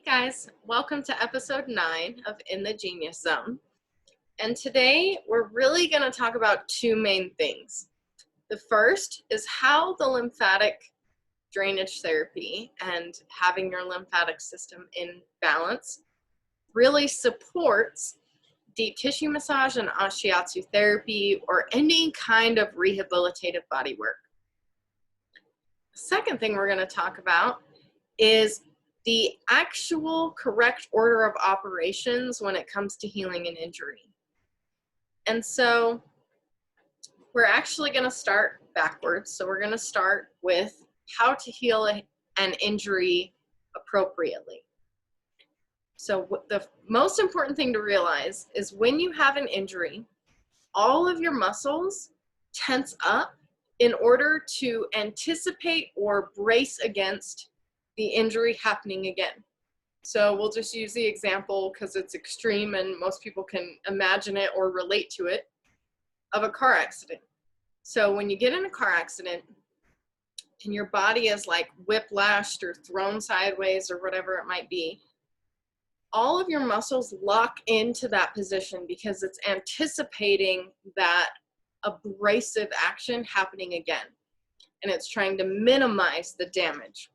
Hey guys, welcome to episode 9 of In the Genius Zone. And today we're really going to talk about two main things. The first is how the lymphatic drainage therapy and having your lymphatic system in balance really supports deep tissue massage and shiatsu therapy or any kind of rehabilitative body work. The second thing we're going to talk about is the actual correct order of operations when it comes to healing an injury. And so we're actually going to start backwards. So we're going to start with how to heal an injury appropriately. So the most important thing to realize is when you have an injury, all of your muscles tense up in order to anticipate or brace against the injury happening again. So we'll just use the example because it's extreme and most people can imagine it or relate to it, of a car accident. So when you get in a car accident and your body is like whiplashed or thrown sideways or whatever it might be, all of your muscles lock into that position because it's anticipating that abrasive action happening again. And it's trying to minimize the damage.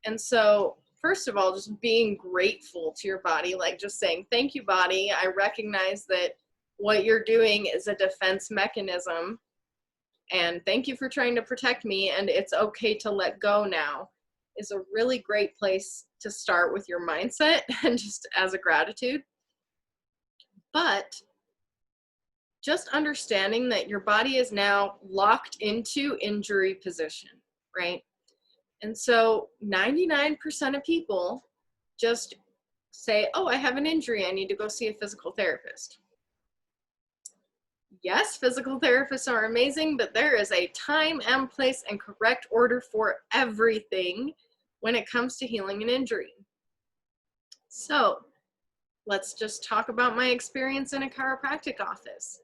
And so, first of all, just being grateful to your body, like just saying, thank you, body. I recognize that what you're doing is a defense mechanism. And thank you for trying to protect me. And it's okay to let go now, is a really great place to start with your mindset and just as a gratitude. But just understanding that your body is now locked into injury position, right? And so 99% of people just say, oh, I have an injury. I need to go see a physical therapist. Yes, physical therapists are amazing, but there is a time and place and correct order for everything when it comes to healing an injury. So let's just talk about my experience in a chiropractic office.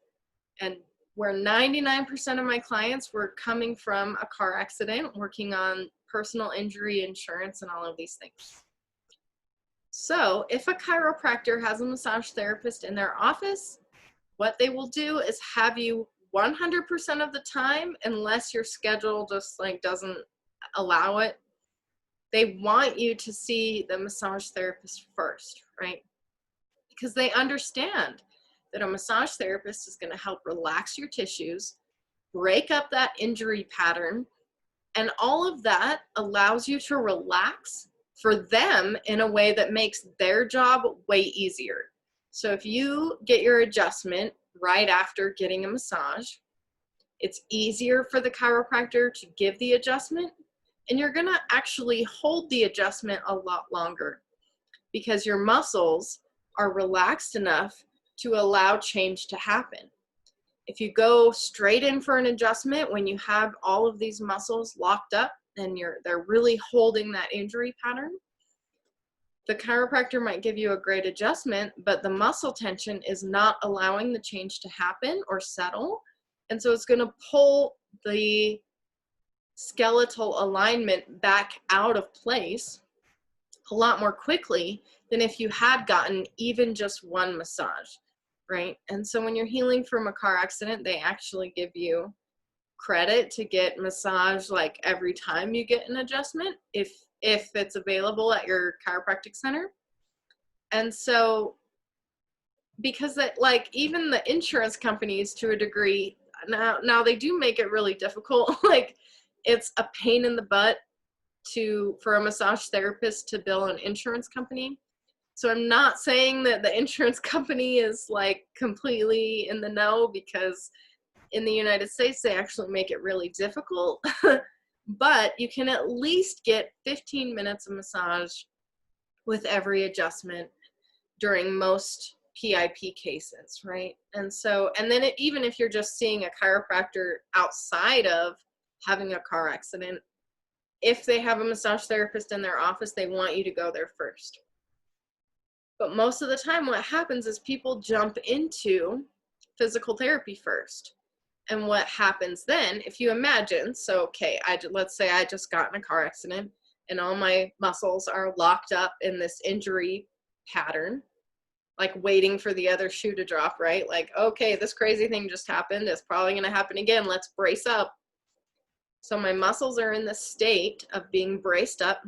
And where 99% of my clients were coming from a car accident, working on personal injury insurance and all of these things. So if a chiropractor has a massage therapist in their office, what they will do is have you 100% of the time, unless your schedule just like doesn't allow it, they want you to see the massage therapist first, right? Because they understand that a massage therapist is going to help relax your tissues, break up that injury pattern, and all of that allows you to relax for them in a way that makes their job way easier. So if you get your adjustment right after getting a massage, it's easier for the chiropractor to give the adjustment, and you're going to actually hold the adjustment a lot longer because your muscles are relaxed enough to allow change to happen. If you go straight in for an adjustment when you have all of these muscles locked up and they're really holding that injury pattern, the chiropractor might give you a great adjustment, but the muscle tension is not allowing the change to happen or settle. And so it's going to pull the skeletal alignment back out of place a lot more quickly than if you had gotten even just one massage, right? And so when you're healing from a car accident, they actually give you credit to get massage like every time you get an adjustment, if it's available at your chiropractic center. And so because that, like, even the insurance companies to a degree now they do make it really difficult. Like, it's a pain in the butt for a massage therapist to bill an insurance company. So I'm not saying that the insurance company is like completely in the know, because in the United States, they actually make it really difficult. But you can at least get 15 minutes of massage with every adjustment during most PIP cases, right? And so, and then even if you're just seeing a chiropractor outside of having a car accident, if they have a massage therapist in their office, they want you to go there first. But most of the time what happens is people jump into physical therapy first. And what happens then, if you imagine, so okay, let's say I just got in a car accident and all my muscles are locked up in this injury pattern, like waiting for the other shoe to drop, right? Like, okay, this crazy thing just happened. It's probably going to happen again. Let's brace up. So my muscles are in the state of being braced up,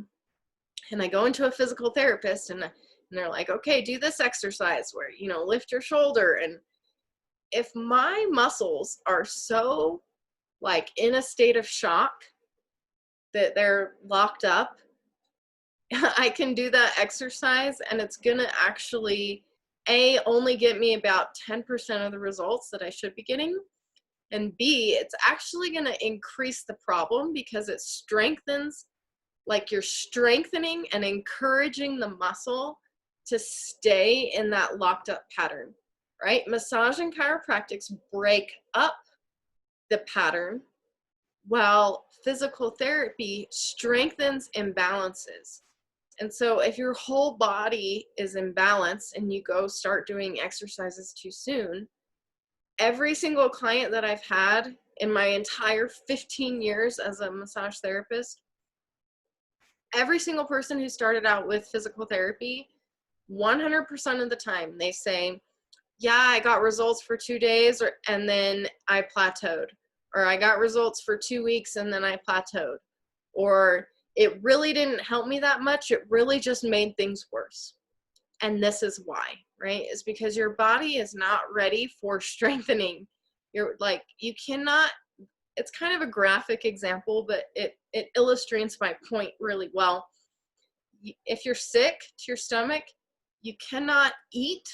and I go into a physical therapist, and they're like, okay, do this exercise where, you know, lift your shoulder. And if my muscles are so like in a state of shock that they're locked up, I can do that exercise, and it's gonna actually only get me about 10% of the results that I should be getting, and B, it's actually gonna increase the problem because it strengthens, like you're strengthening and encouraging the muscle to stay in that locked up pattern, right? Massage and chiropractics break up the pattern, while physical therapy strengthens imbalances. And so if your whole body is imbalanced and you go start doing exercises too soon, every single client that I've had in my entire 15 years as a massage therapist, every single person who started out with physical therapy, 100% of the time they say, yeah, I got results for 2 days and then I plateaued, or I got results for 2 weeks and then I plateaued, or it really didn't help me that much. It really just made things worse. And this is why, right? It's because your body is not ready for strengthening. You're like, you cannot, it's kind of a graphic example, but it illustrates my point really well. If you're sick to your stomach, you cannot eat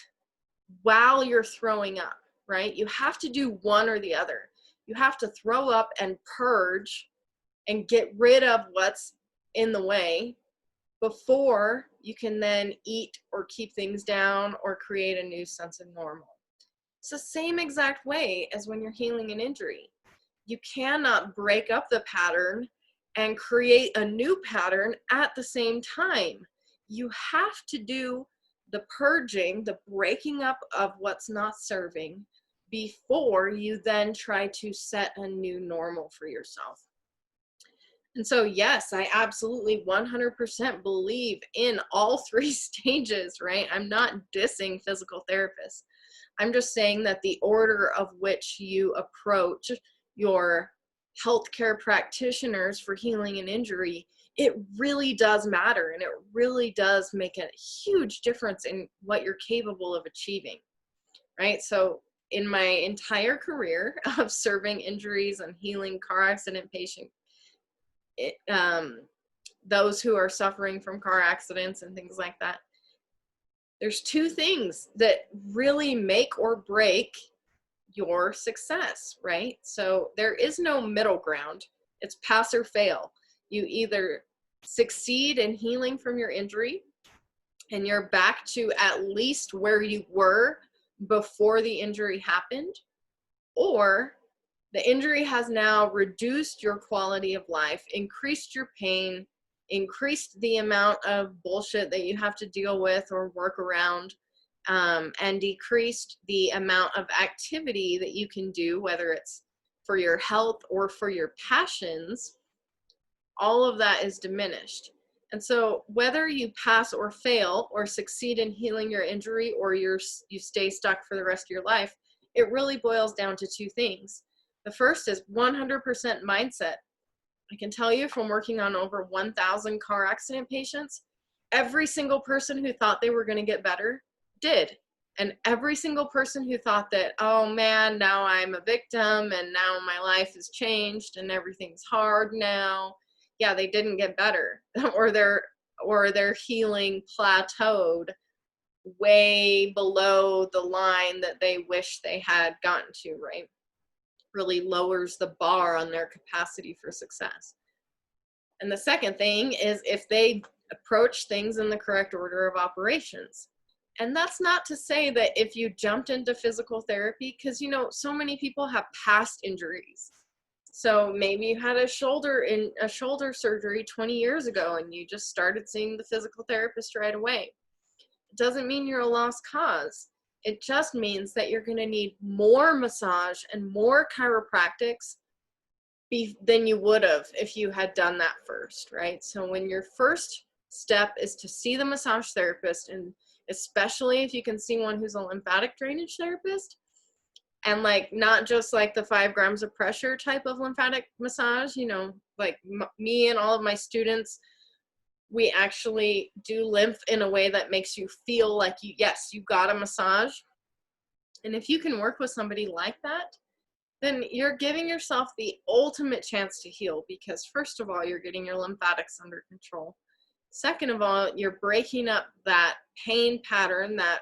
while you're throwing up, right? You have to do one or the other. You have to throw up and purge and get rid of what's in the way before you can then eat or keep things down or create a new sense of normal. It's the same exact way as when you're healing an injury. You cannot break up the pattern and create a new pattern at the same time. You have to do the purging, the breaking up of what's not serving before you then try to set a new normal for yourself. And so, yes, I absolutely 100% believe in all three stages, right? I'm not dissing physical therapists. I'm just saying that the order of which you approach your healthcare practitioners for healing an injury, it really does matter, and it really does make a huge difference in what you're capable of achieving, right? So in my entire career of serving injuries and healing car accident patients, those who are suffering from car accidents and things like that, there's two things that really make or break your success, right? So there is no middle ground. It's pass or fail. You either succeed in healing from your injury and you're back to at least where you were before the injury happened, or the injury has now reduced your quality of life, increased your pain, increased the amount of bullshit that you have to deal with or work around, and decreased the amount of activity that you can do, whether it's for your health or for your passions. All of that is diminished. And so whether you pass or fail or succeed in healing your injury, or you stay stuck for the rest of your life, it really boils down to two things. The first is 100% mindset. I can tell you from working on over 1,000 car accident patients, every single person who thought they were going to get better did. And every single person who thought that, oh man, now I'm a victim and now my life has changed and everything's hard now, yeah, they didn't get better, or their healing plateaued way below the line that they wish they had gotten to, right? Really lowers the bar on their capacity for success. And the second thing is if they approach things in the correct order of operations. And that's not to say that if you jumped into physical therapy, because, you know, so many people have past injuries. So maybe you had a shoulder surgery 20 years ago and you just started seeing the physical therapist right away. It doesn't mean you're a lost cause. It just means that you're going to need more massage and more chiropractics than you would have if you had done that first, right? So when your first step is to see the massage therapist, and especially if you can see one who's a lymphatic drainage therapist, and like not just like the 5 grams of pressure type of lymphatic massage, you know, like me and all of my students, we actually do lymph in a way that makes you feel like yes, you got a massage. And if you can work with somebody like that, then you're giving yourself the ultimate chance to heal, because first of all, you're getting your lymphatics under control. Second of all, you're breaking up that pain pattern, that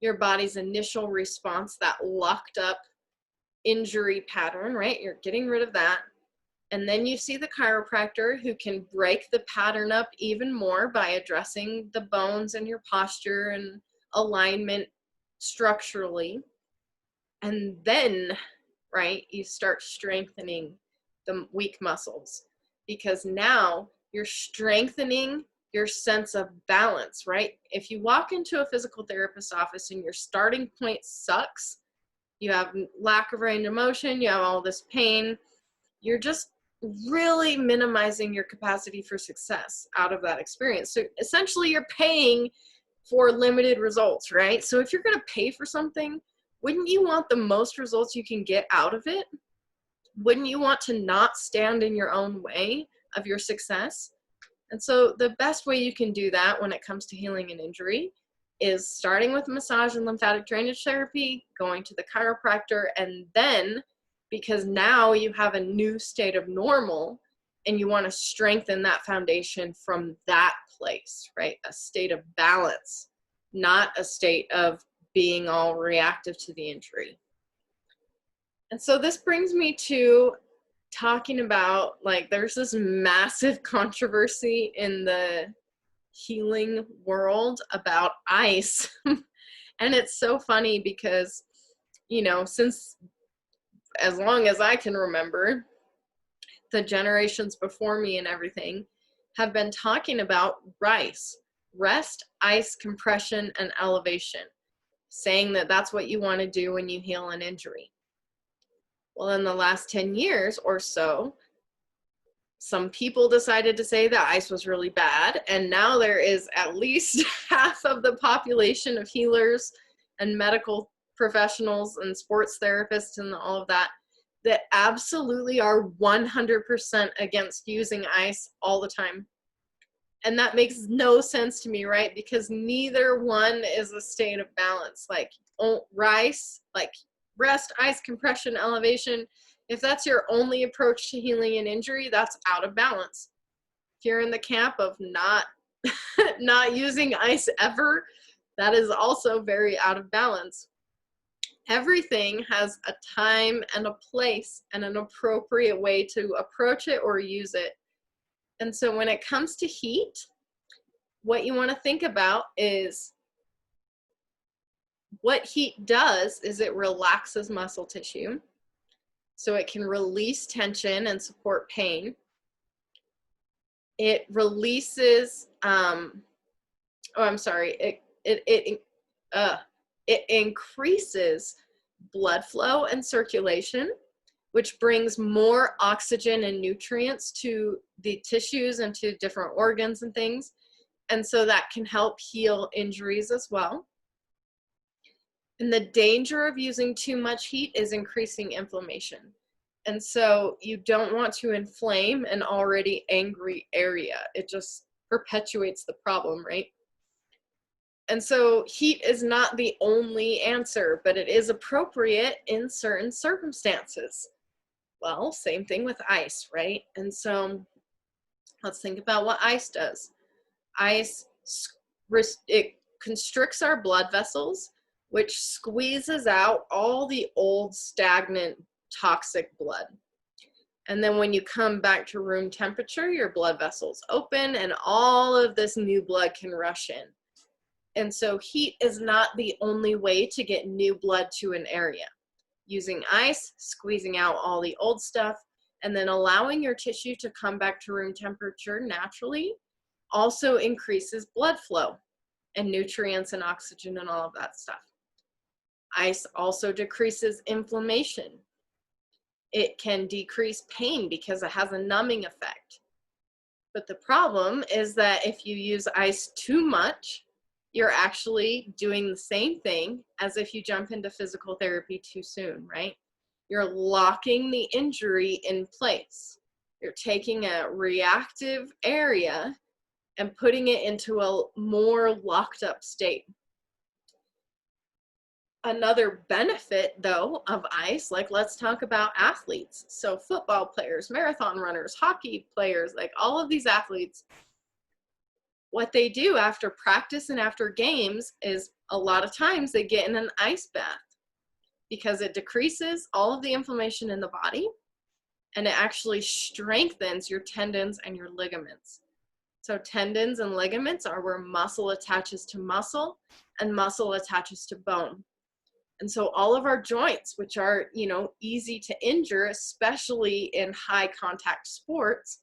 your body's initial response, that locked up injury pattern, right? You're getting rid of that. And then you see the chiropractor who can break the pattern up even more by addressing the bones and your posture and alignment structurally. And then, right, you start strengthening the weak muscles, because now you're strengthening your sense of balance, right? If you walk into a physical therapist's office and your starting point sucks, you have lack of range of motion, you have all this pain, you're just really minimizing your capacity for success out of that experience. So essentially you're paying for limited results, right? So if you're going to pay for something, wouldn't you want the most results you can get out of it? Wouldn't you want to not stand in your own way of your success? And so the best way you can do that when it comes to healing an injury is starting with massage and lymphatic drainage therapy, going to the chiropractor, and then, because now you have a new state of normal and you want to strengthen that foundation from that place, right? A state of balance, not a state of being all reactive to the injury. And so this brings me to talking about, like, there's this massive controversy in the healing world about ice. And it's so funny because, you know, since as long as I can remember, the generations before me and everything have been talking about rest, ice, compression, and elevation, saying that that's what you want to do when you heal an injury. Well, in the last 10 years or so, some people decided to say that ice was really bad, and now there is at least half of the population of healers and medical professionals and sports therapists and all of that that absolutely are 100% against using ice all the time. And that makes no sense to me, right? Because neither one is a state of balance. Like rest, ice, compression, elevation, if that's your only approach to healing an injury, that's out of balance. If you're in the camp of not using ice ever, that is also very out of balance. Everything has a time and a place and an appropriate way to approach it or use it. And so when it comes to heat, what you want to think about is what heat does is it relaxes muscle tissue, so it can release tension and support pain. It releases, it increases blood flow and circulation, which brings more oxygen and nutrients to the tissues and to different organs and things. And so that can help heal injuries as well. And the danger of using too much heat is increasing inflammation. And so you don't want to inflame an already angry area. It just perpetuates the problem, right? And so heat is not the only answer, but it is appropriate in certain circumstances. Well, same thing with ice, right? And so let's think about what ice does. Ice, it constricts our blood vessels, which squeezes out all the old stagnant toxic blood. And then when you come back to room temperature, your blood vessels open and all of this new blood can rush in. And so heat is not the only way to get new blood to an area. Using ice, squeezing out all the old stuff, and then allowing your tissue to come back to room temperature naturally also increases blood flow and nutrients and oxygen and all of that stuff. Ice also decreases inflammation. It can decrease pain because it has a numbing effect. But the problem is that if you use ice too much, you're actually doing the same thing as if you jump into physical therapy too soon, right? You're locking the injury in place. You're taking a reactive area and putting it into a more locked up state. Another benefit, though, of ice, like let's talk about athletes. So football players, marathon runners, hockey players, like all of these athletes, what they do after practice and after games is a lot of times they get in an ice bath because it decreases all of the inflammation in the body and it actually strengthens your tendons and your ligaments. So tendons and ligaments are where muscle attaches to muscle and muscle attaches to bone. And so all of our joints, which are, easy to injure, especially in high contact sports.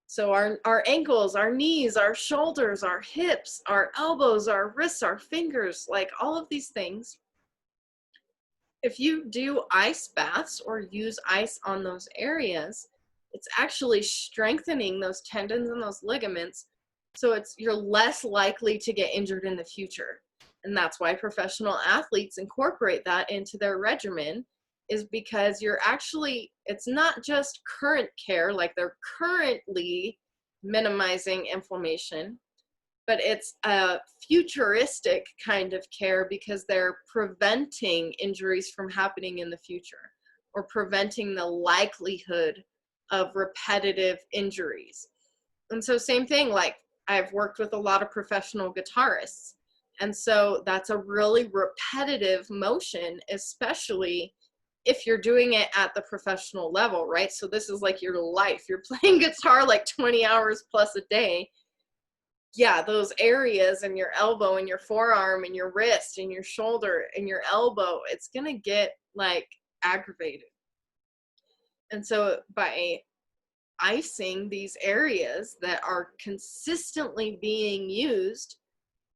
So our ankles, our knees, our shoulders, our hips, our elbows, our wrists, our fingers, like all of these things. If you do ice baths or use ice on those areas, it's actually strengthening those tendons and those ligaments. So you're less likely to get injured in the future. And that's why professional athletes incorporate that into their regimen, is because it's not just current care, like they're currently minimizing inflammation, but it's a futuristic kind of care because they're preventing injuries from happening in the future or preventing the likelihood of repetitive injuries. And so same thing, like I've worked with a lot of professional guitarists. And so that's a really repetitive motion, especially if you're doing it at the professional level, right? So this is like your life. You're playing guitar like 20 hours plus a day. Yeah, those areas in your elbow and your forearm and your wrist and your shoulder and your elbow, it's going to get like aggravated. And so by icing these areas that are consistently being used,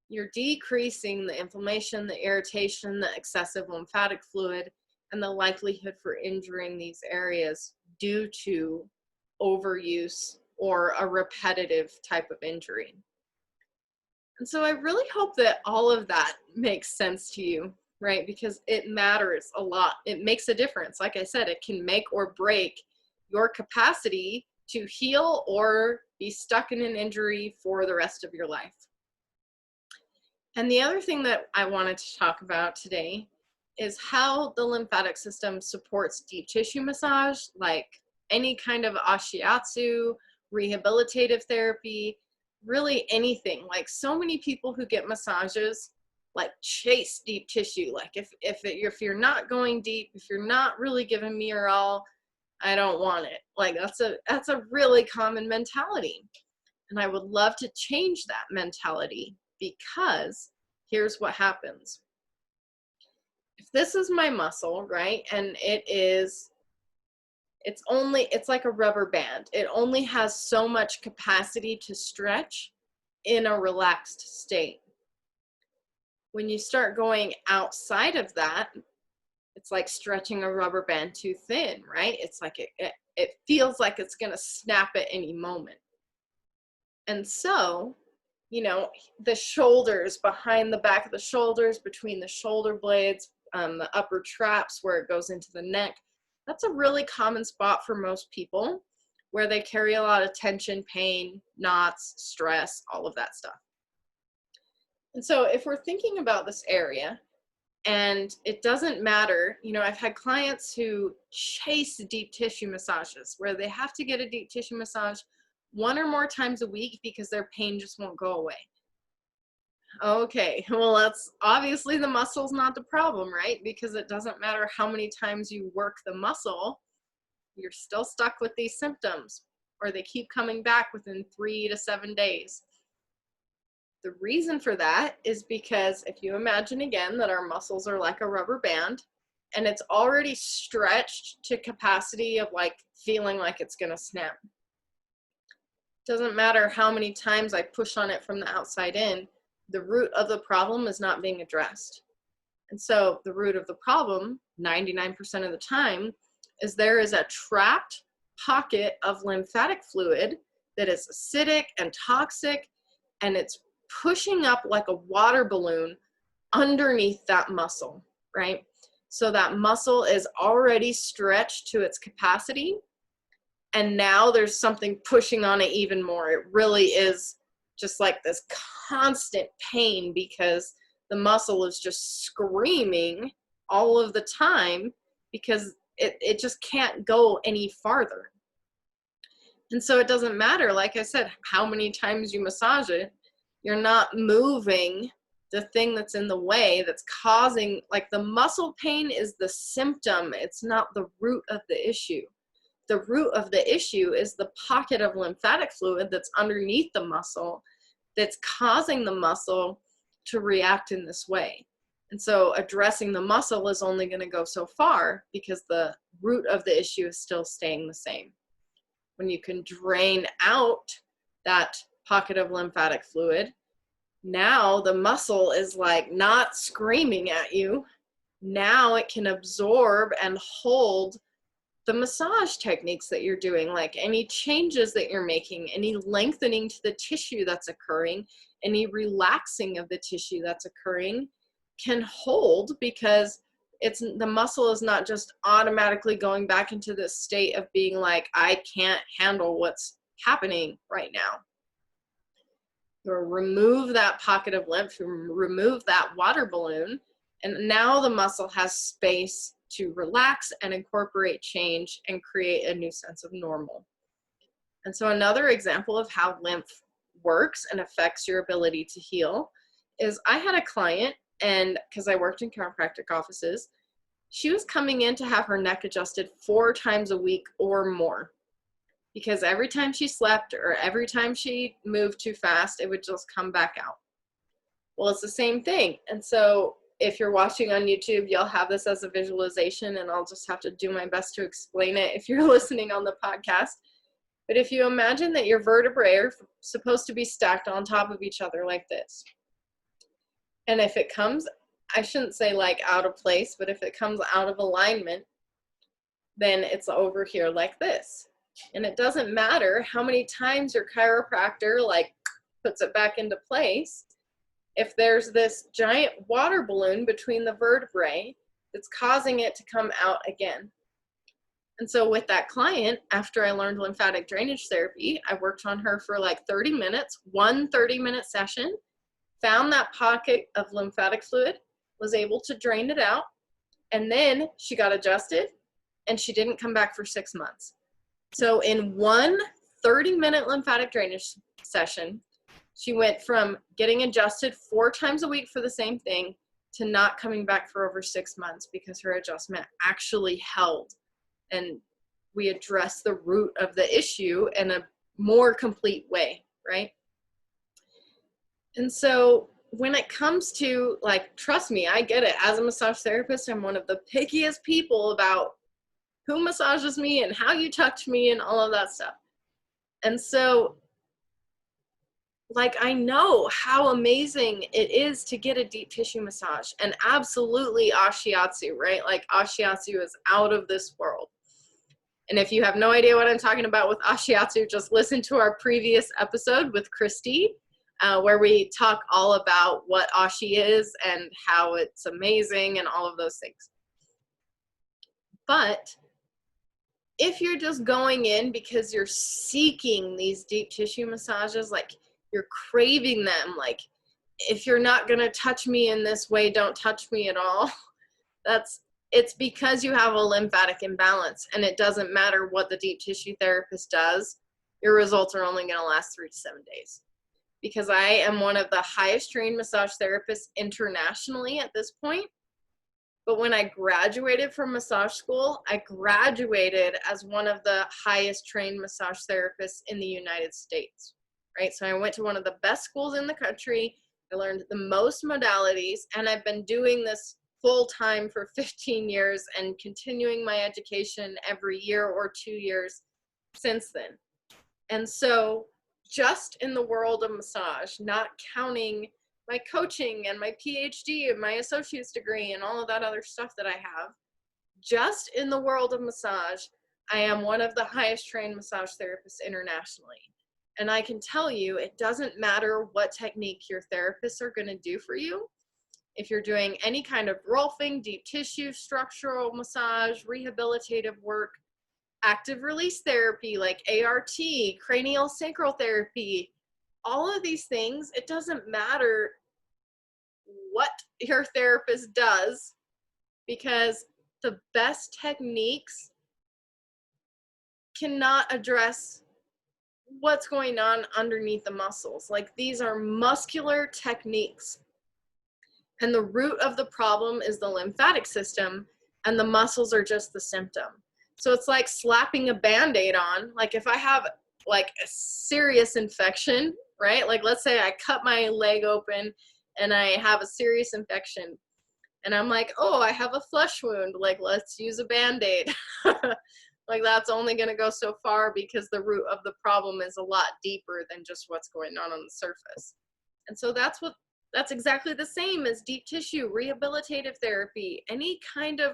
you're decreasing the inflammation, the irritation, the excessive lymphatic fluid, and the likelihood for injuring these areas due to overuse or a repetitive type of injury. And so I really hope that all of that makes sense to you, right? Because it matters a lot. It makes a difference. Like I said, it can make or break your capacity to heal or be stuck in an injury for the rest of your life. And the other thing that I wanted to talk about today is how the lymphatic system supports deep tissue massage, like any kind of ashiatsu, rehabilitative therapy, really anything. Like so many people who get massages like chase deep tissue. Like if you're not going deep, if you're not really giving me your all, I don't want it. Like that's a really common mentality. And I would love to change that mentality, because here's what happens. If this is my muscle, right, and it's like a rubber band. It only has so much capacity to stretch in a relaxed state. When you start going outside of that, it's like stretching a rubber band too thin, right? It's like it feels like it's going to snap at any moment. And so, the shoulders, behind the back of the shoulders, between the shoulder blades, the upper traps where it goes into the neck, that's a really common spot for most people where they carry a lot of tension, pain, knots, stress, all of that stuff. And so if we're thinking about this area, and it doesn't matter, I've had clients who chase deep tissue massages where they have to get a deep tissue massage 1 or more times a week because their pain just won't go away. Okay, well, that's obviously the muscle's not the problem, right? Because it doesn't matter how many times you work the muscle, you're still stuck with these symptoms, or they keep coming back within 3 to 7 days. The reason for that is because if you imagine again that our muscles are like a rubber band and it's already stretched to capacity of like feeling like it's going to snap. Doesn't matter how many times I push on it from the outside in, the root of the problem is not being addressed. And so the root of the problem, 99% of the time, is there is a trapped pocket of lymphatic fluid that is acidic and toxic, and it's pushing up like a water balloon underneath that muscle, right? So that muscle is already stretched to its capacity, and now there's something pushing on it even more. It really is just like this constant pain because the muscle is just screaming all of the time because it just can't go any farther. And so it doesn't matter, like I said, how many times you massage it, you're not moving the thing that's in the way that's causing, like the muscle pain is the symptom, it's not the root of the issue. The root of the issue is the pocket of lymphatic fluid that's underneath the muscle that's causing the muscle to react in this way. And so addressing the muscle is only going to go so far because the root of the issue is still staying the same. When you can drain out that pocket of lymphatic fluid, now the muscle is like not screaming at you. Now it can absorb and hold the massage techniques that you're doing, like any changes that you're making, any lengthening to the tissue that's occurring, any relaxing of the tissue that's occurring can hold because the muscle is not just automatically going back into this state of being like, I can't handle what's happening right now. You remove that pocket of lymph, you remove that water balloon, and now the muscle has space to relax and incorporate change and create a new sense of normal. And so another example of how lymph works and affects your ability to heal is I had a client, and because I worked in chiropractic offices, she was coming in to have her neck adjusted 4 times a week or more because every time she slept or every time she moved too fast, it would just come back out. Well, it's the same thing. And so if you're watching on YouTube, you'll have this as a visualization, and I'll just have to do my best to explain it if you're listening on the podcast. But if you imagine that your vertebrae are supposed to be stacked on top of each other like this, and if it comes, I shouldn't say like out of place, but if it comes out of alignment, then it's over here like this. And it doesn't matter how many times your chiropractor like puts it back into place. If there's this giant water balloon between the vertebrae that's causing it to come out again. And so with that client, after I learned lymphatic drainage therapy, I worked on her for like 30 minutes, one 30-minute session, found that pocket of lymphatic fluid, was able to drain it out, and then she got adjusted and she didn't come back for 6 months. So in one 30-minute lymphatic drainage session, she went from getting adjusted 4 times a week for the same thing to not coming back for over 6 months because her adjustment actually held. And we addressed the root of the issue in a more complete way, right? And so when it comes to, like, trust me, I get it. As a massage therapist, I'm one of the pickiest people about who massages me and how you touch me and all of that stuff. And so, like, I know how amazing it is to get a deep tissue massage, and absolutely ashiatsu, right? Like, ashiatsu is out of this world. And if you have no idea what I'm talking about with ashiatsu, just listen to our previous episode with Christy, where we talk all about what ashi is and how it's amazing and all of those things. But if you're just going in because you're seeking these deep tissue massages, like you're craving them, like if you're not going to touch me in this way, don't touch me at all, it's because you have a lymphatic imbalance, and it doesn't matter what the deep tissue therapist does, your results are only going to last 3 to 7 days. Because I am one of the highest trained massage therapists internationally at this point. But when I graduated from massage school, I graduated as one of the highest trained massage therapists in the United States, right? So I went to one of the best schools in the country. I learned the most modalities, and I've been doing this full time for 15 years and continuing my education every year or 2 years since then. And so just in the world of massage, not counting my coaching and my PhD and my associate's degree and all of that other stuff that I have, just in the world of massage, I am one of the highest trained massage therapists internationally. And I can tell you, it doesn't matter what technique your therapists are going to do for you. If you're doing any kind of rolfing, deep tissue, structural massage, rehabilitative work, active release therapy like ART, cranial sacral therapy, all of these things, it doesn't matter what your therapist does, because the best techniques cannot address what's going on underneath the muscles. Like, these are muscular techniques, and the root of the problem is the lymphatic system, and the muscles are just the symptom. So it's like slapping a Band-Aid on. Like, if I have like a serious infection, right? Like, let's say I cut my leg open and I have a serious infection, and I'm like, oh, I have a flesh wound, like, let's use a Band-Aid. Like, that's only going to go so far, because the root of the problem is a lot deeper than just what's going on the surface. And so that's exactly the same as deep tissue, rehabilitative therapy, any kind of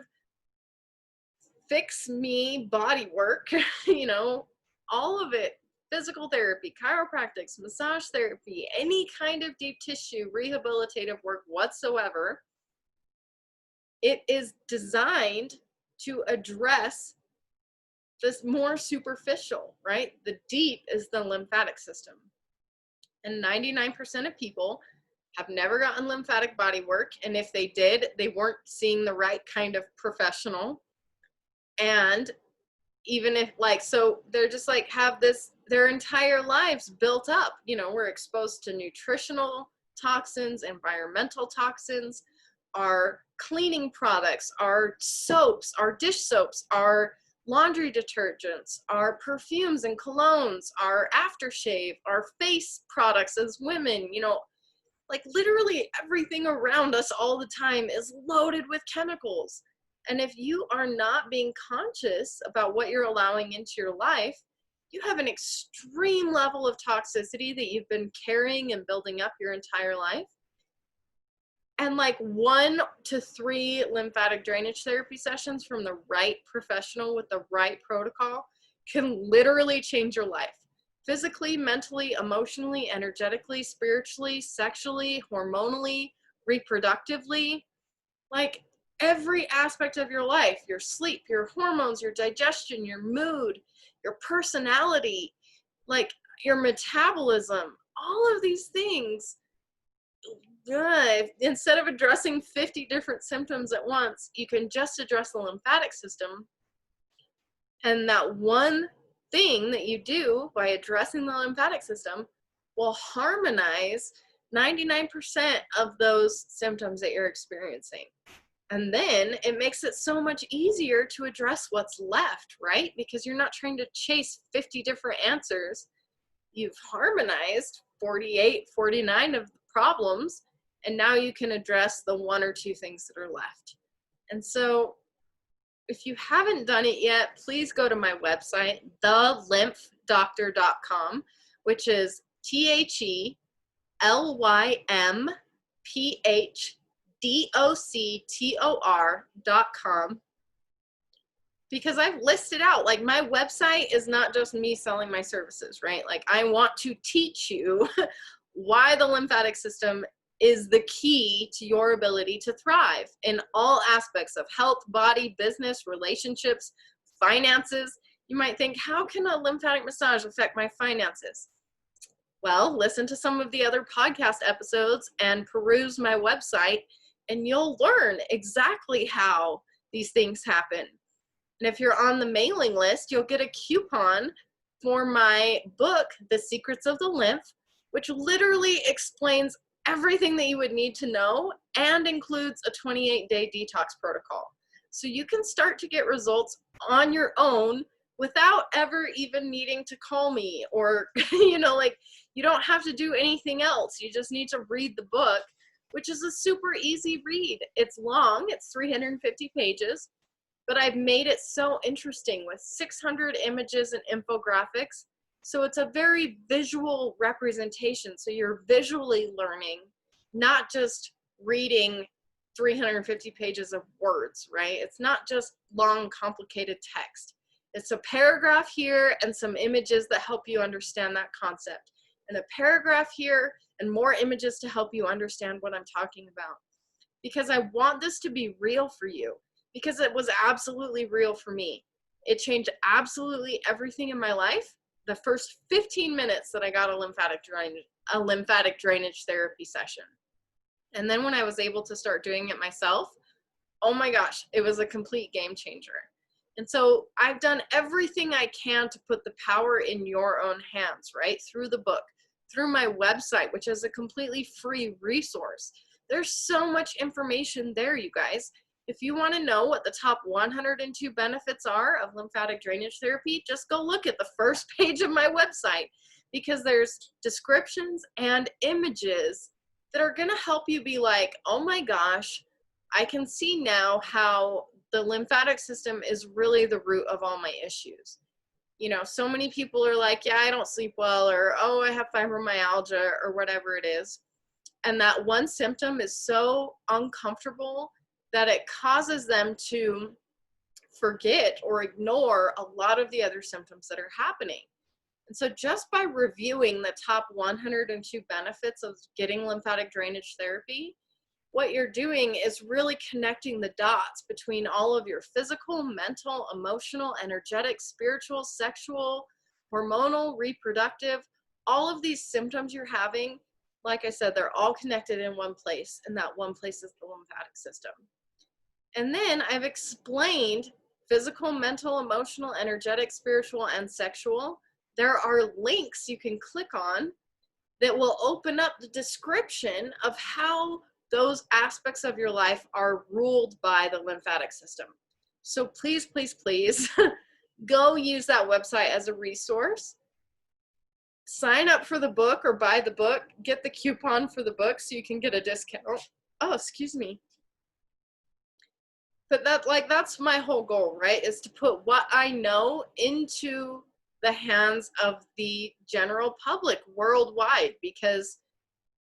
fix me body work, you know, all of it, physical therapy, chiropractics, massage therapy, any kind of deep tissue rehabilitative work whatsoever. It is designed to address this more superficial, right? The deep is the lymphatic system. And 99% of people have never gotten lymphatic body work. And if they did, they weren't seeing the right kind of professional. And even if, like, so they're just like, have this, their entire lives built up. You know, we're exposed to nutritional toxins, environmental toxins, our cleaning products, our soaps, our dish soaps, our laundry detergents, our perfumes and colognes, our aftershave, our face products as women, you know, like, literally everything around us all the time is loaded with chemicals. And if you are not being conscious about what you're allowing into your life, you have an extreme level of toxicity that you've been carrying and building up your entire life. And like 1 to 3 lymphatic drainage therapy sessions from the right professional with the right protocol can literally change your life. Physically, mentally, emotionally, energetically, spiritually, sexually, hormonally, reproductively, like every aspect of your life, your sleep, your hormones, your digestion, your mood, your personality, like your metabolism, all of these things. Instead of addressing 50 different symptoms at once, you can just address the lymphatic system. And that one thing that you do by addressing the lymphatic system will harmonize 99% of those symptoms that you're experiencing. And then it makes it so much easier to address what's left, right? Because you're not trying to chase 50 different answers. You've harmonized 48, 49 of the problems, and now you can address the 1 or 2 things that are left. And so if you haven't done it yet, please go to my website, thelymmphdoctor.com, which is THELYMPHDOCTOR.com, because I've listed out, like, my website is not just me selling my services, right? Like, I want to teach you why the lymphatic system is the key to your ability to thrive in all aspects of health, body, business, relationships, finances. You might think, how can a lymphatic massage affect my finances? Well, listen to some of the other podcast episodes and peruse my website, and you'll learn exactly how these things happen. And if you're on the mailing list, you'll get a coupon for my book, The Secrets of the Lymph, which literally explains everything that you would need to know and includes a 28-day detox protocol. So you can start to get results on your own without ever even needing to call me, or, you know, like, you don't have to do anything else. You just need to read the book, which is a super easy read. It's long, it's 350 pages, but I've made it so interesting with 600 images and infographics. So it's a very visual representation. So you're visually learning, not just reading 350 pages of words, right? It's not just long, complicated text. It's a paragraph here and some images that help you understand that concept, and a paragraph here and more images to help you understand what I'm talking about. Because I want this to be real for you, because it was absolutely real for me. It changed absolutely everything in my life the first 15 minutes that I got a lymphatic drainage therapy session. And then when I was able to start doing it myself, oh my gosh, it was a complete game changer. And so I've done everything I can to put the power in your own hands, right? Through the book, through my website, which is a completely free resource. There's so much information there, you guys. If you want to know what the top 102 benefits are of lymphatic drainage therapy, just go look at the first page of my website, because there's descriptions and images that are going to help you be like, oh my gosh, I can see now how the lymphatic system is really the root of all my issues. You know, so many people are like, yeah, I don't sleep well, or oh, I have fibromyalgia, or whatever it is. And that one symptom is so uncomfortable that it causes them to forget or ignore a lot of the other symptoms that are happening. And so just by reviewing the top 102 benefits of getting lymphatic drainage therapy, what you're doing is really connecting the dots between all of your physical, mental, emotional, energetic, spiritual, sexual, hormonal, reproductive, all of these symptoms you're having. Like I said, they're all connected in one place, and that one place is the lymphatic system. And then I've explained physical, mental, emotional, energetic, spiritual, and sexual. There are links you can click on that will open up the description of how those aspects of your life are ruled by the lymphatic system. So please, please, please go use that website as a resource. Sign up for the book or buy the book. Get the coupon for the book so you can get a discount. Oh, excuse me. But that's my whole goal, right? Is to put what I know into the hands of the general public worldwide, because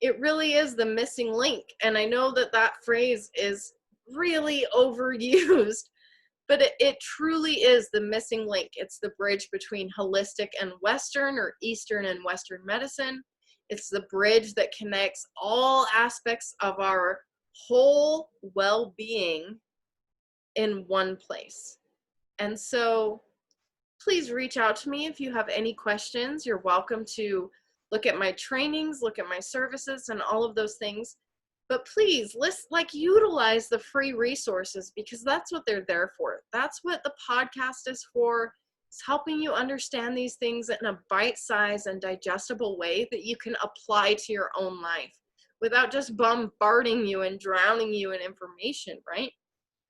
it really is the missing link. And I know that that phrase is really overused, but it truly is the missing link. It's the bridge between holistic and Western, or Eastern and Western medicine. It's the bridge that connects all aspects of our whole well-being in one place. And so please reach out to me if you have any questions. You're welcome to look at my trainings, look at my services, and all of those things. But please, utilize the free resources, because that's what they're there for. That's what the podcast is for. It's helping you understand these things in a bite-sized and digestible way that you can apply to your own life without just bombarding you and drowning you in information, right?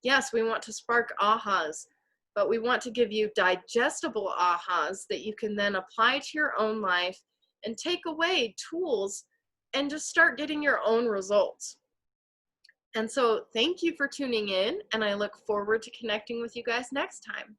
Yes, we want to spark ahas, but we want to give you digestible ahas that you can then apply to your own life and take away tools and just start getting your own results. And so thank you for tuning in, and I look forward to connecting with you guys next time.